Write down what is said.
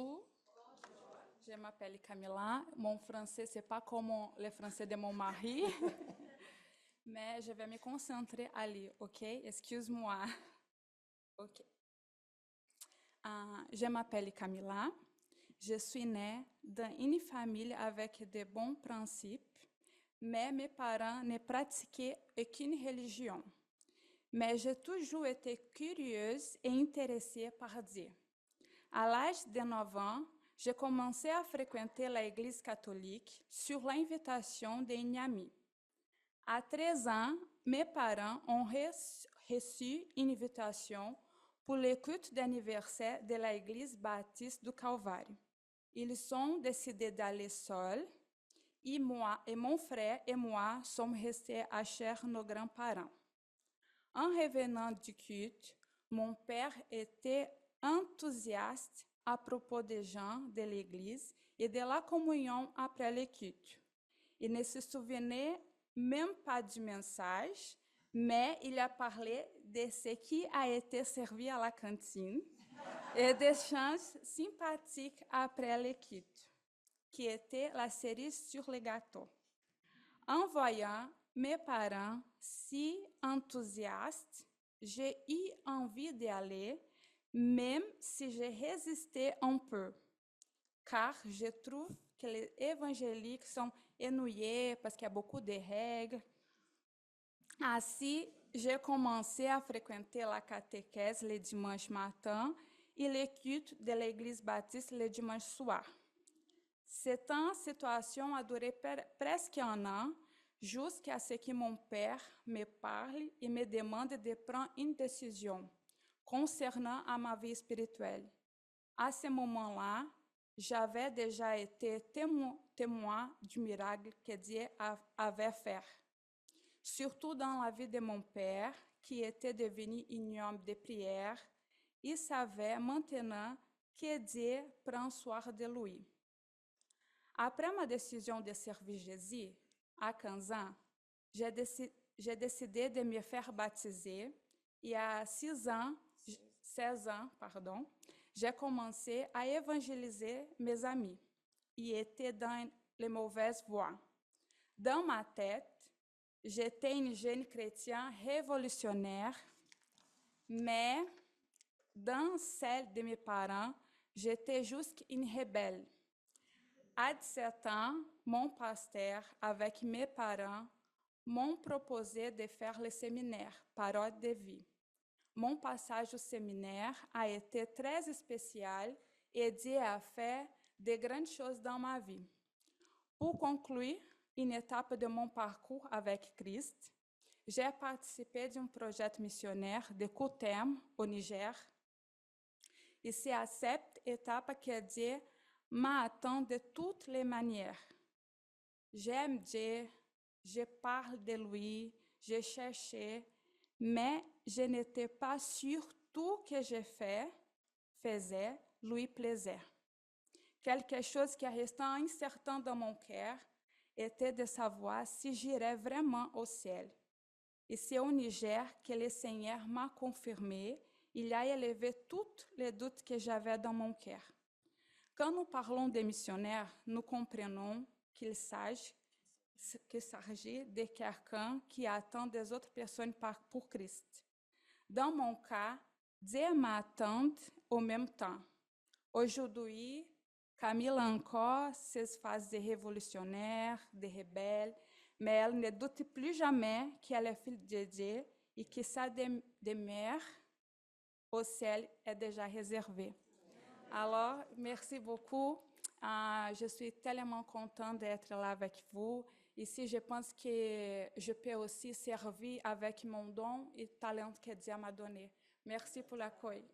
Bonjour, je m'appelle Camila. Mon français, c'est pas comme le français de mon mari, mais je vais me concentrer à lire, ok? Excuse-moi. Ok. Je m'appelle Camila. Je suis née dans une famille avec de bons principes, mais mes parents ne pratiquaient aucune religion. Mais j'ai toujours été curieuse et intéressée par Dieu. À l'âge de 9 ans, j'ai commencé à fréquenter l'église catholique sur l'invitation d'une amie. À 13 ans, mes parents ont reçu une invitation pour le culte d'anniversaire de l'église baptiste du Calvaire. Ils ont décidé d'aller seuls et moi et mon frère et moi sommes restés à chez nos grands-parents. En revenant du culte, mon père était enthousiaste à propos des gens de l'église et de la communion après le culte. Il ne se souvenait même pas du message, mais il a parlé de ce qui a été servi à la cantine et des chances sympathiques après le culte, qui était la cerise sur le gâteau. En voyant mes parents si enthousiastes, j'ai eu envie d'y aller, même si j'ai résisté un peu, car je trouve que les évangéliques sont ennuyés parce qu'il y a beaucoup de règles. Ainsi, j'ai commencé à fréquenter la catéchèse le dimanche matin et le culte de l'église baptiste le dimanche soir. Cette situation a duré presque un an, jusqu'à ce que mon père me parle et me demande de prendre une décision concernant ma vie spirituelle. À ce moment-là, j'avais déjà été témoin du miracle que Dieu avait fait, surtout dans la vie de mon père, qui était devenu un homme de prière. Il savait maintenant que Dieu prend soin de lui. Après ma décision de servir Jésus, à 15 ans, j'ai décidé de me faire baptiser et à 16 ans, j'ai commencé à évangéliser mes amis et étaient dans les mauvaises voies. Dans ma tête, j'étais une jeune chrétienne révolutionnaire, mais dans celle de mes parents, j'étais juste une rebelle. À 17 ans, mon pasteur, avec mes parents, m'ont proposé de faire le séminaire Parole de vie. Mon passage au séminaire a été très spécial et Dieu a fait de grandes choses dans ma vie. Pour conclure une étape de mon parcours avec Christ, j'ai participé d'un projet missionnaire de court terme au Niger. Et c'est à cette étape que Dieu m'a atteint de toutes les manières. J'aime Dieu, je parle de lui, je cherchais, mais je n'étais pas sûre tout que je faisais lui plaisait. Quelque chose qui restait incertain dans mon cœur était de savoir si j'irais vraiment au ciel. Et c'est au Niger que le Seigneur m'a confirmé, il a élevé tous les doutes que j'avais dans mon cœur. Quand nous parlons des missionnaires, nous comprenons qu'il s'agit de quelqu'un qui attend des autres personnes pour Christ. Dans mon cas, Dieu m'attend au même temps. Aujourd'hui, Camille a encore ses phases de révolutionnaire, de rebelle, mais elle ne doute plus jamais qu'elle est fille de Dieu et que sa demeure au ciel est déjà réservée. Alors, merci beaucoup. Je suis tellement contente d'être là avec vous. Ici, je pense que je peux aussi servir avec mon don et talent que Dieu m'a donné. Merci pour l'accueil.